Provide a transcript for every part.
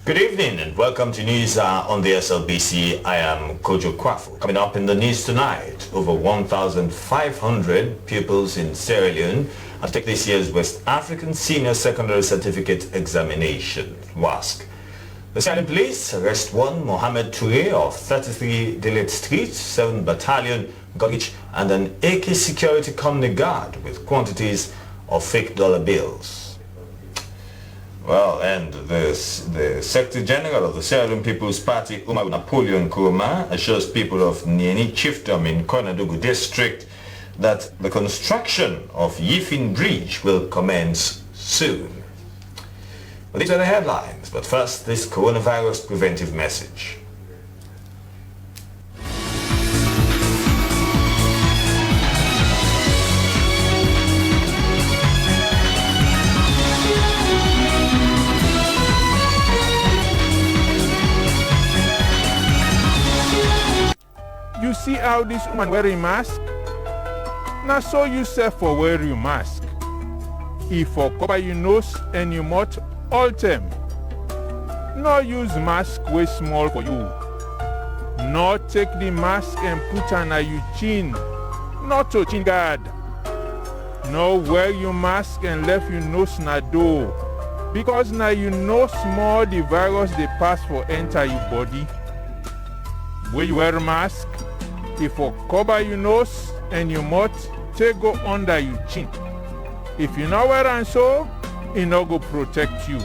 Good evening and welcome to news on the SLBC. I am Kojo Kwafu. Coming up in the news tonight, over 1,500 pupils in Sierra Leone have taken this year's West African Senior Secondary Certificate Examination, WASC. The Sierra Leone Police arrest one Mohammed Toure of 33 Delit Street, 7th Battalion, Gogich, and an AK security company guard with quantities of fake dollar bills. Well, and the Secretary General of the Sierra Leone People's Party, Umar Napoleon Nkrumah, assures people of Nieni Chiefdom in Konadougou District that the construction of Yifin Bridge will commence soon. Well, these are the headlines, but first, this coronavirus preventive message. You see how this woman wearing mask? Now so you say for wear your mask. If for cover your nose and your mouth all time. No use mask way small for you. No take the mask and put on your chin. Not to chin guard. No wear your mask and left your nose na door. Because now you know small the virus they pass for enter your body. When you wear a mask, if you cover your nose and your mouth, take go under your chin. If you not wear and so, it not go protect you.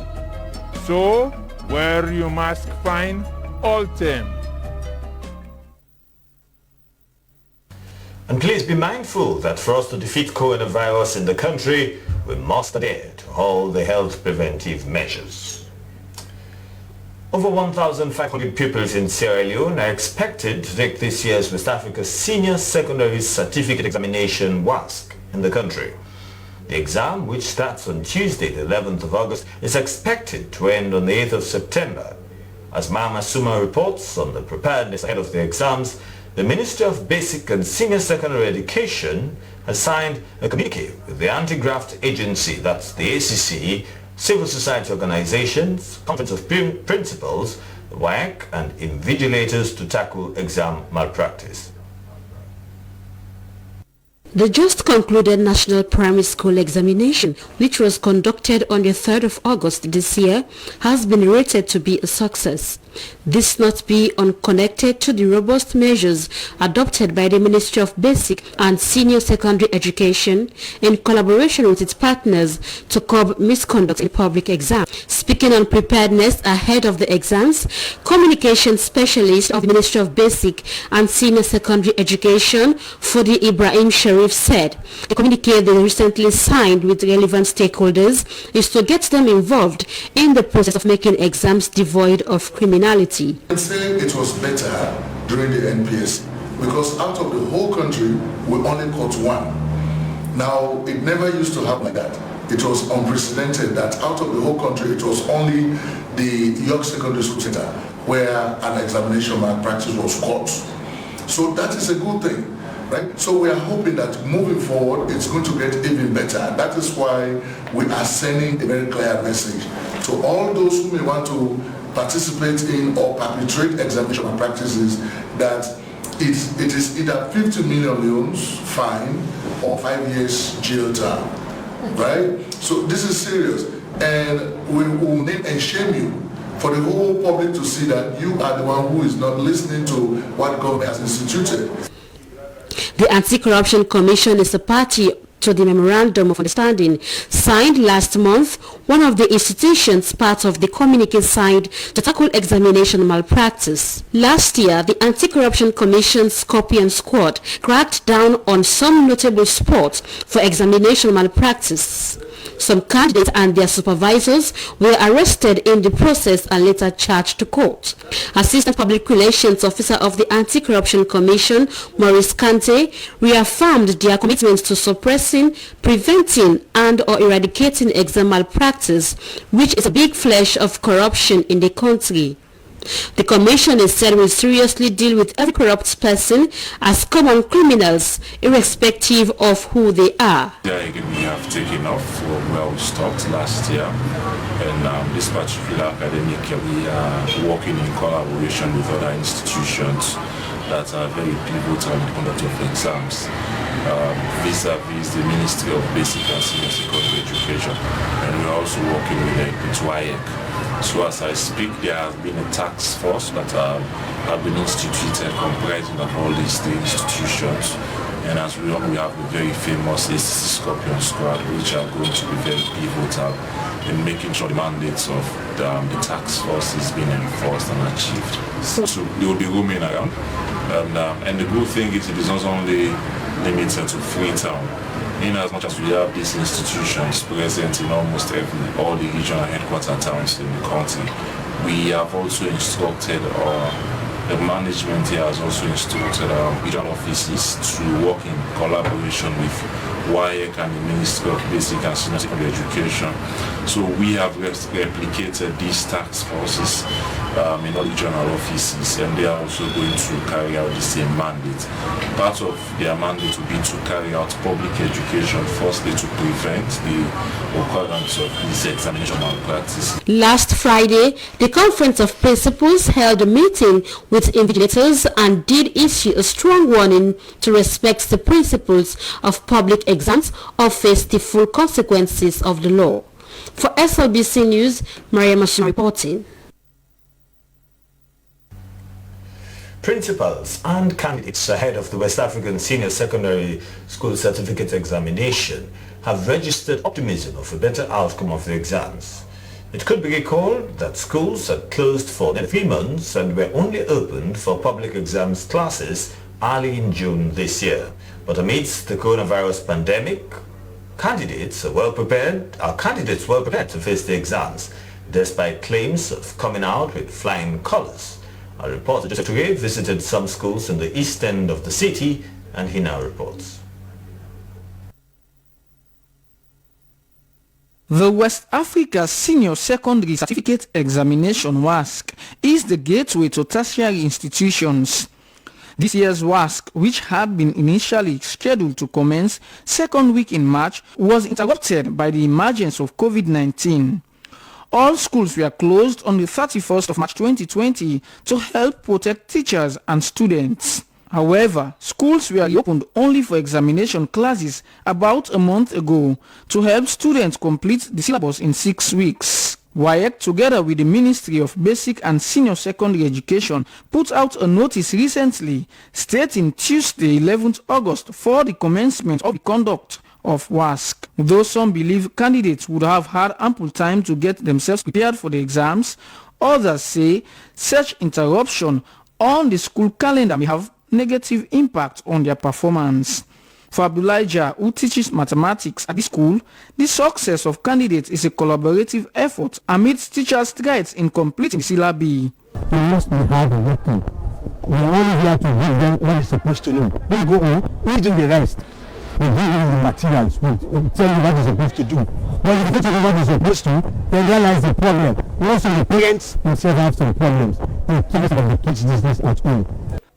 So, wear your mask fine all time. And please be mindful that for us to defeat coronavirus in the country, we must adhere to all the health preventive measures. Over 1,500 pupils in Sierra Leone are expected to take this year's West Africa Senior Secondary Certificate Examination WASC in the country. The exam, which starts on Tuesday, the 11th of August, is expected to end on the 8th of September. As Mama Suma reports on the preparedness ahead of the exams, the Ministry of Basic and Senior Secondary Education has signed a communique with the anti-graft agency, that's the ACC, civil society organizations, conference of principals, the WAC, and invigilators to tackle exam malpractice. The just concluded National Primary School examination, which was conducted on the 3rd of August this year, has been rated to be a success. This not be unconnected to the robust measures adopted by the Ministry of Basic and Senior Secondary Education in collaboration with its partners to curb misconduct in public exams. Speaking on preparedness ahead of the exams, communication specialist of the Ministry of Basic and Senior Secondary Education, Fodi Ibrahim Sharif, said the communique they recently signed with relevant stakeholders is to get them involved in the process of making exams devoid of criminality. I'd say it was better during the NPS because out of the whole country we only caught one. Now it never used to happen like that. It was unprecedented that out of the whole country it was only the York Secondary School Center where an examination malpractice was caught. So that is a good thing. Right? So we are hoping that moving forward it's going to get even better. That is why we are sending a very clear message to all those who may want to participate in or perpetrate examination malpractices that it is either 50 million leones fine or 5 years jail term. Right? So this is serious, and we will name and shame you for the whole public to see that you are the one who is not listening to what government has instituted. The Anti-Corruption Commission is a party to the Memorandum of Understanding signed last month, one of the institutions part of the communique signed to tackle examination malpractice. Last year, the Anti-Corruption Commission's Scorpion Squad cracked down on some notable spots for examination malpractice. Some candidates and their supervisors were arrested in the process and later charged to court. Assistant Public Relations Officer of the Anti-Corruption Commission, Maurice Kante, reaffirmed their commitment to suppressing, preventing and or eradicating exam malpractice, which is a big flesh of corruption in the country. The commission instead will seriously deal with every corrupt person as common criminals, irrespective of who they are. Yeah, again, we have taken off from where we stopped last year, and this particular academic year we are working in collaboration with other institutions that are very pivotal in the conduct of exams, vis-a-vis the Ministry of Basic and Senior Secondary Education, and we're also working with Th Aug. So as I speak, there has been a task force that have been instituted comprising of all these three institutions. And as we know, we have the very famous ACC Scorpion Squad, which are going to be very pivotal in making sure the mandates of the task force is being enforced and achieved. So they will be roaming around. And the good thing is it is not only limited to Freetown. In as much as we have these institutions present in almost all the regional headquarter towns in the country, we have also instructed the management here has also instructed regional offices to work in collaboration with WAEC and the Ministry of Basic and Senior Secondary Education. So we have replicated these task forces in all regional offices, and they are also going to carry out the same mandate. Part of their mandate will be to carry out public education, firstly to prevent the occurrence of these examination malpractices. Last Friday, the Conference of Principals held a meeting with invigilators and did issue a strong warning to respect the principles of public exams or face the full consequences of the law. For SLBC News, Maria Machine reporting. Principals and candidates ahead of the West African Senior Secondary School Certificate Examination have registered optimism of a better outcome of the exams. It could be recalled that schools had closed for 3 months and were only opened for public exams classes early in June this year. But amidst the coronavirus pandemic, candidates were well prepared to face the exams, despite claims of coming out with flying colors. Our reporter Joseph Toure visited some schools in the east end of the city, and he now reports. The West Africa Senior Secondary Certificate Examination WASC is the gateway to tertiary institutions. This year's WASC, which had been initially scheduled to commence second week in March, was interrupted by the emergence of COVID-19. All schools were closed on the 31st of March 2020 to help protect teachers and students. However, schools were reopened only for examination classes about a month ago to help students complete the syllabus in 6 weeks. WAEC, together with the Ministry of Basic and Senior Secondary Education, put out a notice recently stating Tuesday 11th August for the commencement of the conduct of WASC. Though some believe candidates would have had ample time to get themselves prepared for the exams, others say such interruption on the school calendar may have negative impact on their performance. For Abdullah, who teaches mathematics at the school, the success of candidates is a collaborative effort amidst teachers' strides in completing the syllabi. We must be hard-working. We are only here to give them what they're supposed to know. When you go home, we do the rest. We give you the materials, we tell you what you're supposed to do. When you don't know what you're supposed to, then realize the problem. Also, the parents themselves have some problems. They can't of the kids this at home.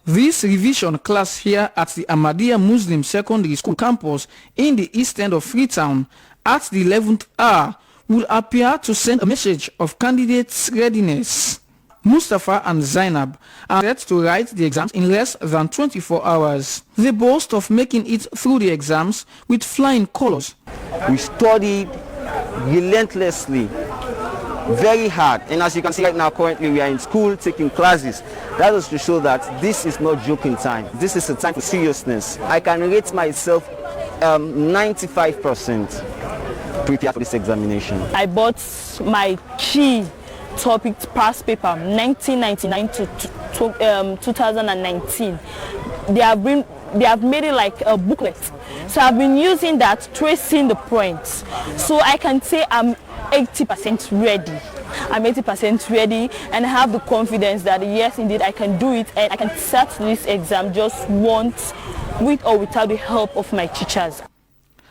This revision class here at the Ahmadiyya Muslim Secondary School campus in the east end of Freetown at the 11th hour would appear to send a message of candidates' readiness. Mustafa and Zainab are set to write the exams in less than 24 hours. They boast of making it through the exams with flying colors. We studied relentlessly, very hard, and as you can see right now, currently we are in school taking classes. That is to show that this is not joking time. This is a time for seriousness. I can rate myself 95% prepared for this examination. I bought my key topic past paper 1999 to 2019. They have made it like a booklet, so I've been using that, tracing the points, so I can say I'm 80% ready. I'm 80% ready, and I have the confidence that yes, indeed, I can do it, and I can start this exam just once, with or without the help of my teachers.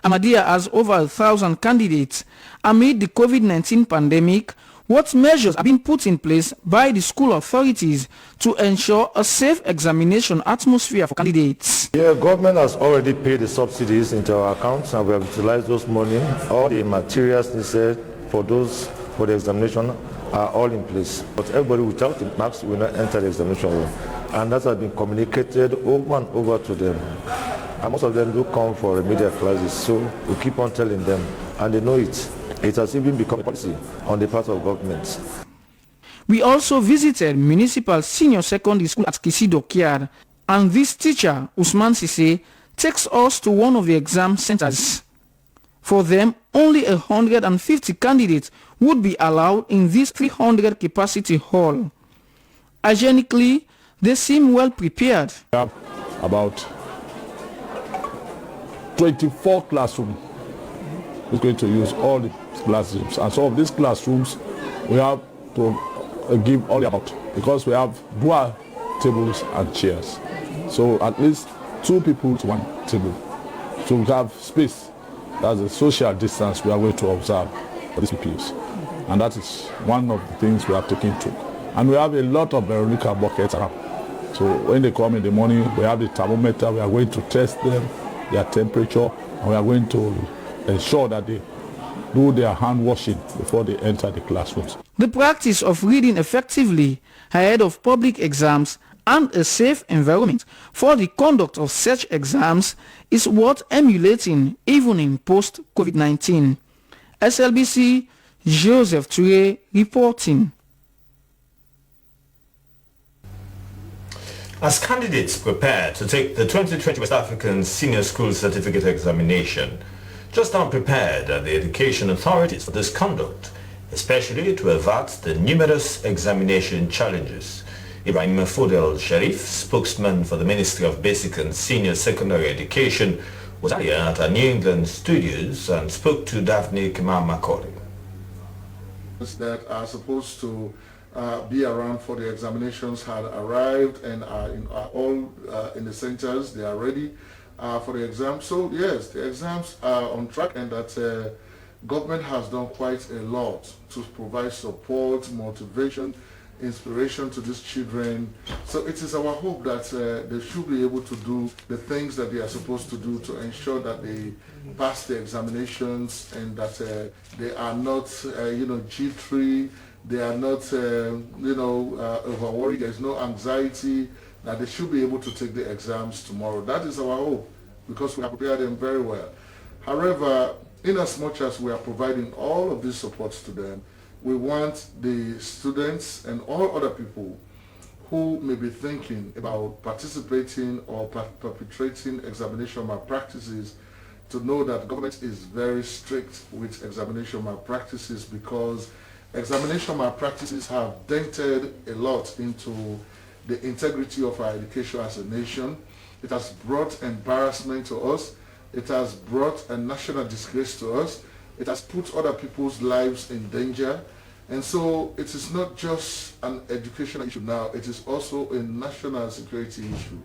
Ahmadiyya has over 1,000 candidates. Amid the COVID-19 pandemic, what measures are being put in place by the school authorities to ensure a safe examination atmosphere for candidates. Yeah, government has already paid the subsidies into our accounts and we have utilized those money. All the materials necessary for the examination are all in place. But everybody without the marks will not enter the examination room. And that has been communicated over and over to them. And most of them do come for remedial classes, so we keep on telling them, and they know it. It has even become a policy on the part of government. We also visited Municipal Senior Secondary School at Kisidokiad, and this teacher, Usman Sise, takes us to one of the exam centers. For them, only 150 candidates would be allowed in this 300 capacity hall. Hygienically, they seem well prepared. We have about 24 classrooms. We're going to use all the classrooms, and some of these classrooms we have to give all about, because we have dual tables and chairs, so at least 2 people to 1 table, so we have space. That's a social distance we are going to observe for these pupils, and that is one of the things we are taking to. And we have a lot of Veronica buckets around, so when they come in the morning, we have the thermometer. We are going to test them, their temperature, and we are going to ensure that they do their hand washing before they enter the classrooms. The practice of reading effectively ahead of public exams and a safe environment for the conduct of such exams is worth emulating even in post-COVID-19. SLBC, Joseph Toure reporting. As candidates prepare to take the 2020 West African Senior School Certificate Examination, just unprepared are the education authorities for this conduct, especially to avert the numerous examination challenges. Ibrahim Fodel Sharif, spokesman for the Ministry of Basic and Senior Secondary Education, was earlier at our New England studios and spoke to Daphne Kimar-Macaulay. That are supposed to be around for the examinations had arrived and are all in the centers. They are ready for the exam. So yes, the exams are on track, and that government has done quite a lot to provide support, motivation, inspiration to these children. So it is our hope that they should be able to do the things that they are supposed to do to ensure that they pass the examinations, and that they are not jittery, they are not over worried, there's no anxiety, that they should be able to take the exams tomorrow. That is our hope, because we have prepared them very well. However, in as much as we are providing all of these supports to them, we want the students and all other people who may be thinking about participating or perpetrating examination malpractices to know that government is very strict with examination malpractices, because examination malpractices have dented a lot into the integrity of our education as a nation. It has brought embarrassment to us. It has brought a national disgrace to us. It has put other people's lives in danger. And so it is not just an educational issue now, it is also a national security issue.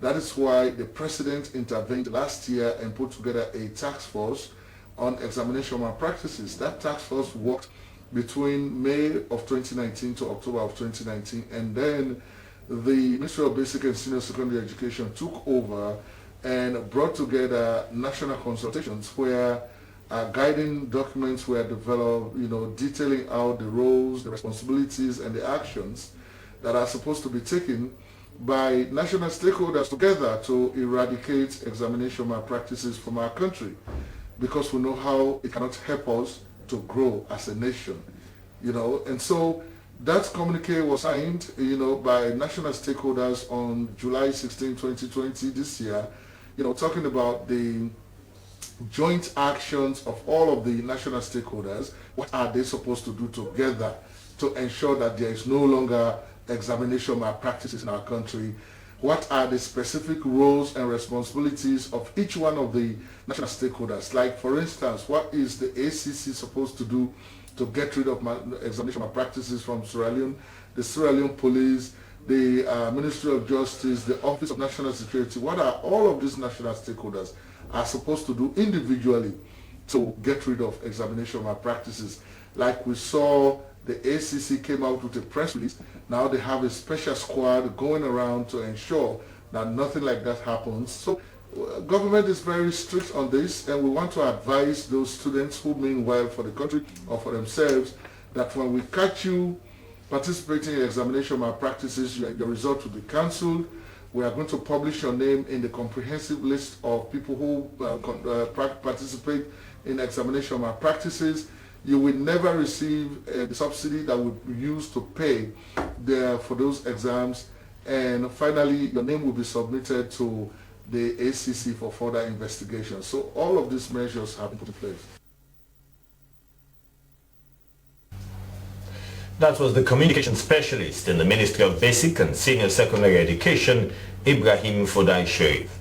That is why the president intervened last year and put together a task force on examination malpractices. That task force worked between May of 2019 to October of 2019, and then the Ministry of Basic and Senior Secondary Education took over and brought together national consultations where guiding documents were developed, detailing out the roles, the responsibilities, and the actions that are supposed to be taken by national stakeholders together to eradicate examination malpractices from our country, because we know how it cannot help us to grow as a nation, and so that communique was signed, by national stakeholders on July 16, 2020 this year, talking about the joint actions of all of the national stakeholders. What are they supposed to do together to ensure that there is no longer examination malpractices in our country? What are the specific roles and responsibilities of each one of the national stakeholders? Like, for instance, what is the ACC supposed to do to get rid of examination malpractices from Sierra Leone? The Sierra Leone Police, the Ministry of Justice, the Office of National Security. What are all of these national stakeholders are supposed to do individually to get rid of examination malpractices? Like we saw the ACC came out with a press release. Now they have a special squad going around to ensure that nothing like that happens. So government is very strict on this, and we want to advise those students who mean well for the country or for themselves that when we catch you participating in examination malpractices, your result will be cancelled. We are going to publish your name in the comprehensive list of people who participate in examination malpractices. You will never receive the subsidy that would be used to pay for those exams. And finally, your name will be submitted to the ACC for further investigation. So all of these measures have been put in place. That was the communication specialist in the Ministry of Basic and Senior Secondary Education, Ibrahim Fodai Sharif.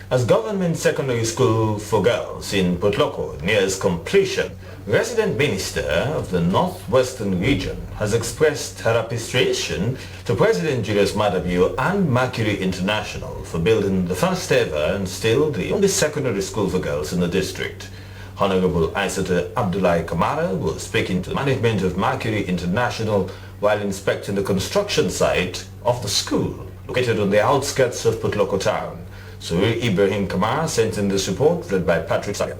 As government secondary school for girls in Potloko nears completion, resident minister of the Northwestern region has expressed her appreciation to President Julius Maada Bio and Mercury International for building the first ever and still the only secondary school for girls in the district. Honorable Aissata Abdullahi Kamara was speaking to the management of Mercury International while inspecting the construction site of the school located on the outskirts of Potloko town. Suri Ibrahim Kamara sent in this report read by Patrick Sagan.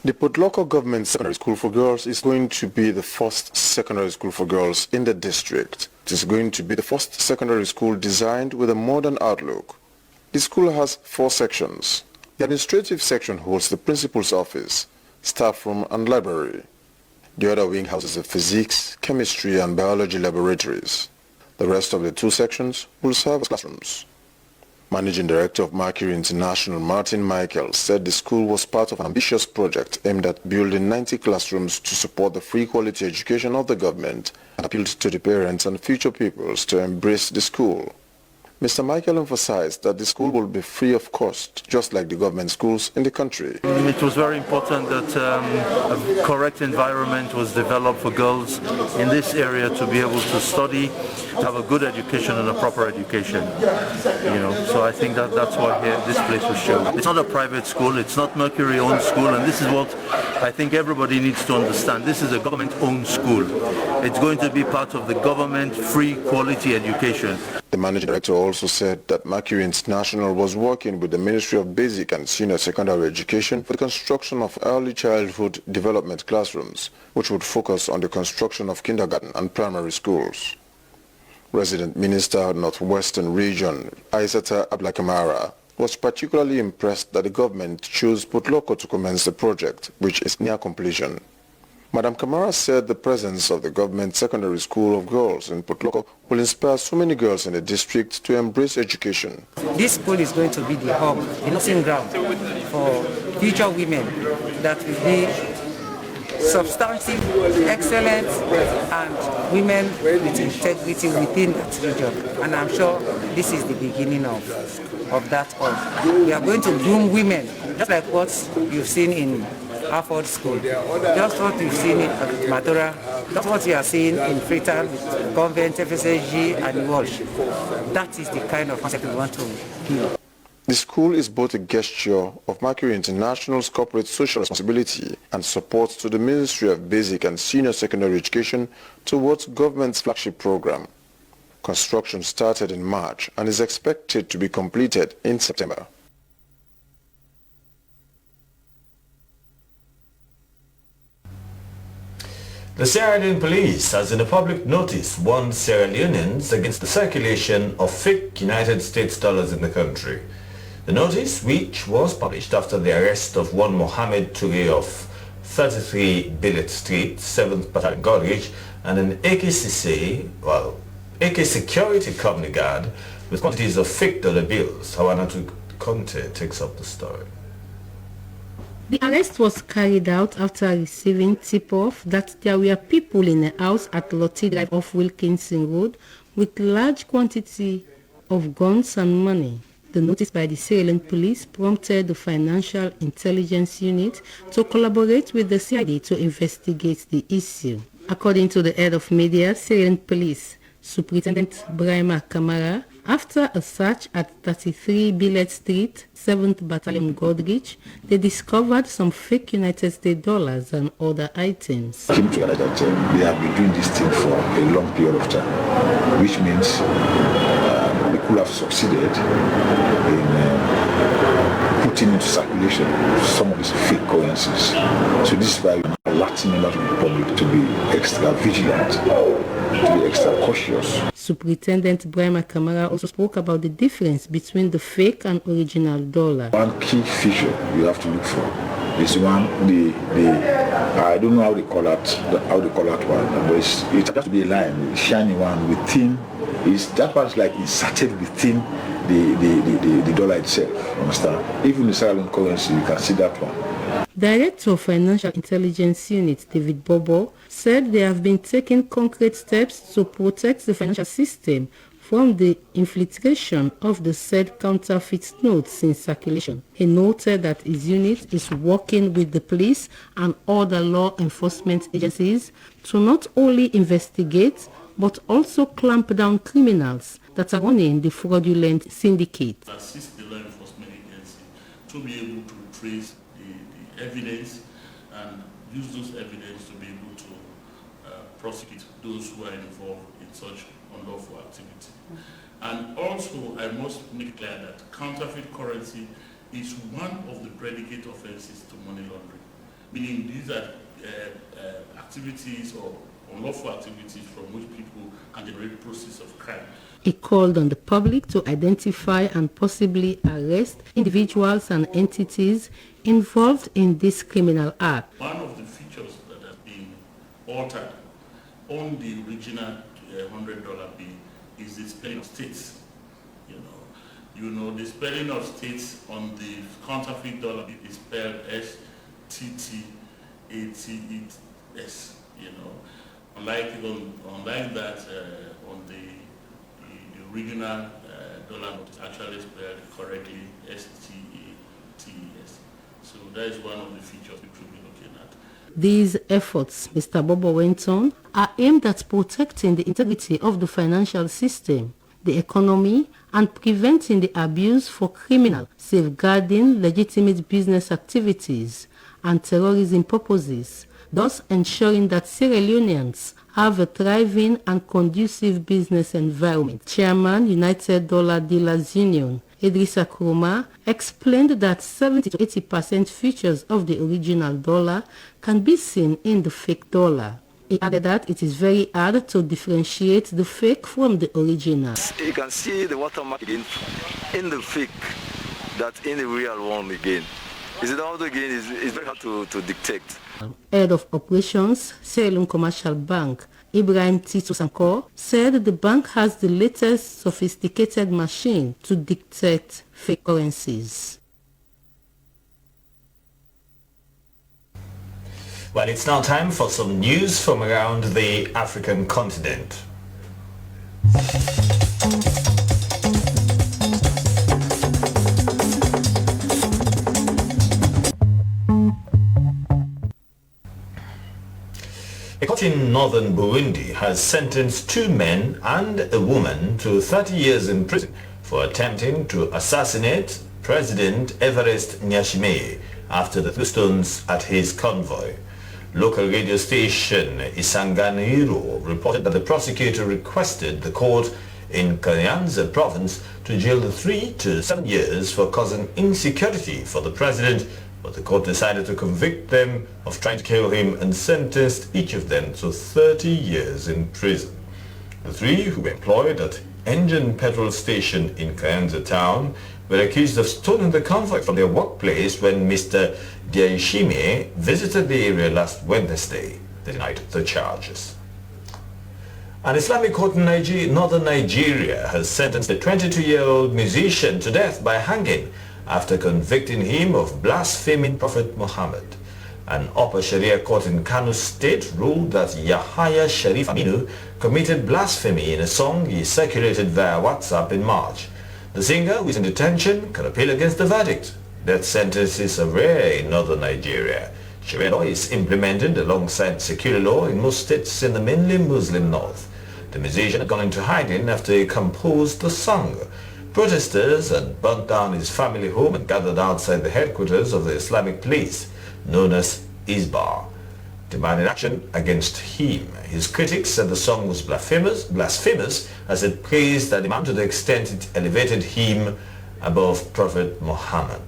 The Potloko Government Secondary School for Girls is going to be the first secondary school for girls in the district. It is going to be the first secondary school designed with a modern outlook. The school has 4 sections. The administrative section holds the principal's office, staff room and library. The other wing houses the physics, chemistry and biology laboratories. The rest of the 2 sections will serve as classrooms. Managing Director of Mercury International, Martin Michael, said the school was part of an ambitious project aimed at building 90 classrooms to support the free quality education of the government and appealed to the parents and future pupils to embrace the school. Mr. Michael emphasized that the school will be free of cost, just like the government schools in the country. It was very important that a correct environment was developed for girls in this area to be able to study, to have a good education and a proper education. So I think that's why this place was shown. It's not a private school, it's not Mercury-owned school, and this is what I think everybody needs to understand. This is a government-owned school. It's going to be part of the government free quality education. The managing director also said that Mercury International was working with the Ministry of Basic and Senior Secondary Education for the construction of early childhood development classrooms, which would focus on the construction of kindergarten and primary schools. Resident Minister of Northwestern Region, Aissata Abdullahi Kamara, was particularly impressed that the government chose Potloko to commence the project, which is near completion. Madam Kamara said the presence of the government secondary school of girls in Potloko will inspire so many girls in the district to embrace education. This school is going to be the hub, the nursing ground for future women that will be substantive, excellent, and women with integrity within that region. And I'm sure this is the beginning of that. We are going to groom women, just like what you've seen in Harford School, just what you've seen in Matura, just what you are seeing in Freetown with Convent, FSSG and Walsh. That is the kind of concept we want to build. The school is both a gesture of Mercury International's corporate social responsibility and support to the Ministry of Basic and Senior Secondary Education towards government's flagship program. Construction started in March and is expected to be completed in September. The Sierra Leone police has in a public notice warned Sierra Leoneans against the circulation of fake United States dollars in the country. The notice, which was published after the arrest of one Mohammed Touré of 33 Billet Street, 7th Battalion Godrich, and an AK security company guard with quantities of fake dollar bills. Hawana Conte takes up the story. The arrest was carried out after receiving tip-off that there were people in a house at Lottie Drive off Wilkinson Road with large quantity of guns and money. The notice by the Sierra Leone police prompted the Financial Intelligence Unit to collaborate with the CID to investigate the issue. According to the head of media, Sierra Leone Police, Superintendent Brahima Kamara, After a search at 33 Billet Street, 7th Battalion Godrich, they discovered some fake United States dollars and other items. Came together that they have been doing this thing for a long period of time, which means they could have succeeded in putting into circulation some of these fake currencies. So this is why we're alerting members of the public to be extra vigilant, to be extra cautious. Superintendent Brahma Kamara also spoke about the difference between the fake and original dollar. One key feature you have to look for is one, I don't know how they call that one, but it has to be a line, a shiny one within. That one's like inserted within the dollar itself. Understand? Even the Sierra Leone currency, you can see that one. Director of Financial Intelligence Unit David Bobo said they have been taking concrete steps to protect the financial system from the infiltration of the said counterfeit notes in circulation. He noted that his unit is working with the police and other law enforcement agencies to not only investigate but also clamp down criminals that are running the fraudulent syndicate. Assist the law enforcement agency to be able to trace the evidence and use those evidence to be able to prosecute those who are involved in such unlawful activity. And also, I must make clear that counterfeit currency is one of the predicate offenses to money laundering, meaning these are activities or unlawful activities from which people can generate proceeds of crime. He called on the public to identify and possibly arrest individuals and entities involved in this criminal act. One of the features that have been altered on the original $100 bill is the spelling of states. You know, the spelling of states on the counterfeit dollar is spelled S-T-T-A-T-E-S. Unlike that on the original dollar note is actually spelled correctly S-T-A-T-E-S. So that is one of the features we should be looking at. These efforts, Mr. Bobo went on, are aimed at protecting the integrity of the financial system, the economy, and preventing the abuse for criminal, safeguarding legitimate business activities and terrorism purposes, thus ensuring that Sierra Leoneans have a thriving and conducive business environment. Chairman, United Dollar Dealers Union, Idrissa Kuruma, explained that 70 to 80% features of the original dollar can be seen in the fake dollar. He added that it is very hard to differentiate the fake from the original. You can see the watermark again in the fake, that in the real one again. Is it out again? It's very hard to detect. Head of Operations, Sierra Leone Commercial Bank, Ibrahim Tito Sankor, said the bank has the latest sophisticated machine to detect fake currencies. Well, it's now time for some news from around the African continent. A court in northern Burundi has sentenced 2 men and a woman to 30 years in prison for attempting to assassinate President Evariste Ndayishimiye after the stones at his convoy. Local radio station Isanganiro reported that the prosecutor requested the court in Kayanza province to jail the 3 to 7 years for causing insecurity for the president, but the court decided to convict them of trying to kill him and sentenced each of them to 30 years in prison. The 3, who were employed at Engine Petrol Station in Kayanza town, were accused of stealing the convoy from their workplace when Mr. Ndayishimiye visited the area last Wednesday. They denied the charges. An Islamic court in northern Nigeria has sentenced a 22-year-old musician to death by hanging after convicting him of blaspheming Prophet Muhammad. An upper Sharia court in Kano State ruled that Yahya Sharif Aminu committed blasphemy in a song he circulated via WhatsApp in March. The singer, who is in detention, can appeal against the verdict. Death sentences are rare in northern Nigeria. Sharia law is implemented alongside secular law in most states in the mainly Muslim north. The musician had gone into hiding after he composed the song. Protesters had burnt down his family home and gathered outside the headquarters of the Islamic police, known as Isbar, demanding action against him. His critics said the song was blasphemous as it praised the Imam to the extent it elevated him above Prophet Muhammad.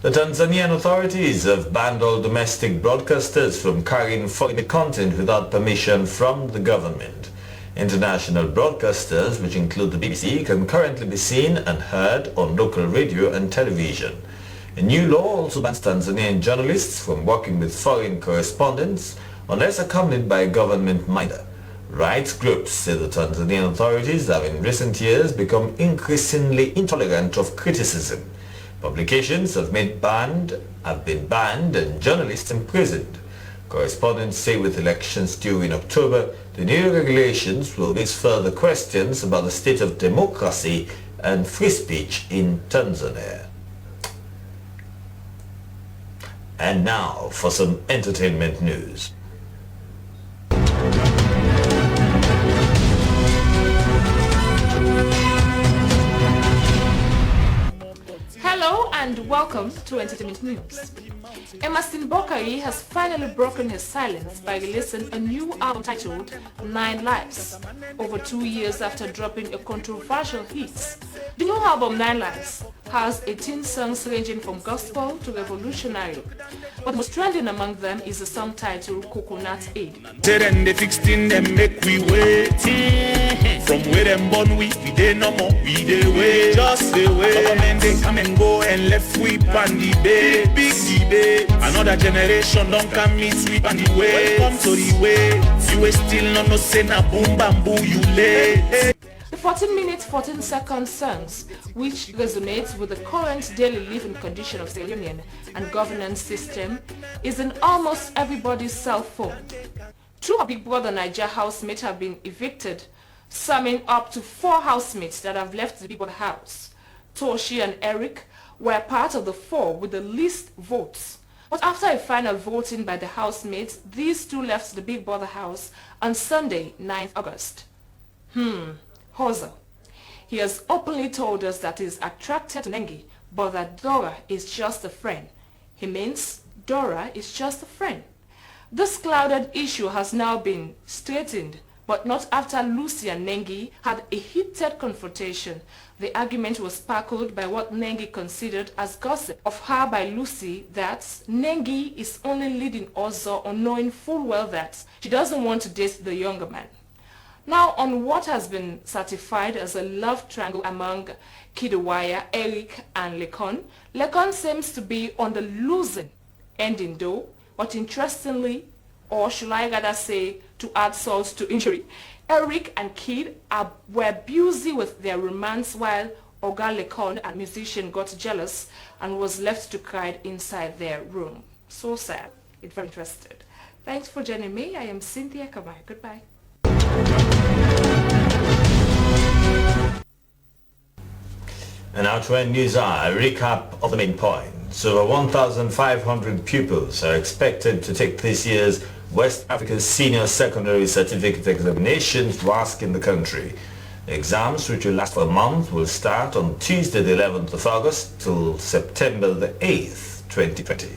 The Tanzanian authorities have banned all domestic broadcasters from carrying foreign content without permission from the government. International broadcasters, which include the BBC, can currently be seen and heard on local radio and television. A new law also bans Tanzanian journalists from working with foreign correspondents unless accompanied by a government minder. Rights groups say the Tanzanian authorities have in recent years become increasingly intolerant of criticism. Publications have been banned and journalists imprisoned. Correspondents say with elections due in October, the new regulations will raise further questions about the state of democracy and free speech in Tanzania. And now for some entertainment news. Hello and welcome to Entertainment News. Emerson Bokari has finally broken his silence by releasing a new album titled 9 Lives, over 2 years after dropping a controversial hit. The new album 9 Lives has 18 songs ranging from gospel to revolutionary, but most trending among them is a song titled Coconut Aid. Then they fixed in them make we wait. From where them born we dey no more, we dey wait, just dey wait. Government they come and go and left we on the bed, big debate. Another generation don't come meet we on the way. Welcome to the way, you still no say na boom bamboo you lay. The 14-minute, 14-second songs, which resonates with the current daily living condition of the union and governance system, is in almost everybody's cell phone. 2 of Big Brother Naija housemates have been evicted, summing up to 4 housemates that have left the Big Brother house. Toshi and Eric were part of the 4 with the least votes. But after a final voting by the housemates, these 2 left the Big Brother house on Sunday, 9th August. Hoza. He has openly told us that he is attracted to Nengi, but that Dora is just a friend. He means Dora is just a friend. This clouded issue has now been straightened, but not after Lucy and Nengi had a heated confrontation. The argument was sparkled by what Nengi considered as gossip of her by Lucy, that Nengi is only leading Ozo on knowing full well that she doesn't want to date the younger man. Now, on what has been certified as a love triangle among Kidewaya, Eric and Lekon, Lekon seems to be on the losing ending though, but interestingly, or should I rather say to add salt to injury, Eric and Kid were busy with their romance while Oga Lekon, a musician, got jealous and was left to cry inside their room. So sad. It's very interesting. Thanks for joining me. I am Cynthia Kamai. Goodbye. And now to end news are a recap of the main points. Over 1,500 pupils are expected to take this year's West Africa's Senior Secondary Certificate Examinations WASC in the country. The exams, which will last for a month, will start on Tuesday the 11th of August till September the 8th, 2020.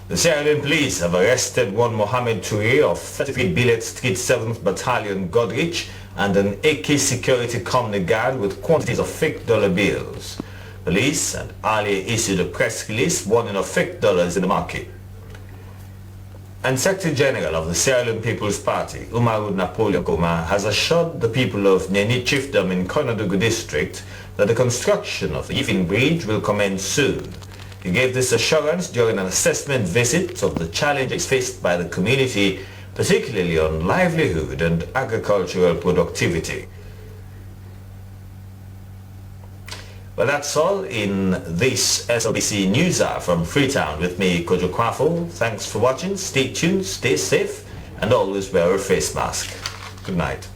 The Sierra Leone police have arrested one Mohamed Touré of 33 Billet Street 7th Battalion Godrich and an AK security company guard with quantities of fake dollar bills. Police had earlier issued a press release warning of fake dollars in the market. And Secretary General of the Sierra Leone People's Party, Umaru Napoleon Goma, has assured the people of Nyeni Chiefdom in Konadugu District that the construction of the Yifin Bridge will commence soon. He gave this assurance during an assessment visit of the challenges faced by the community, particularly on livelihood and agricultural productivity. Well, that's all in this SLBC News Hour from Freetown with me, Kojo Kwafo. Thanks for watching. Stay tuned, stay safe, and always wear a face mask. Good night.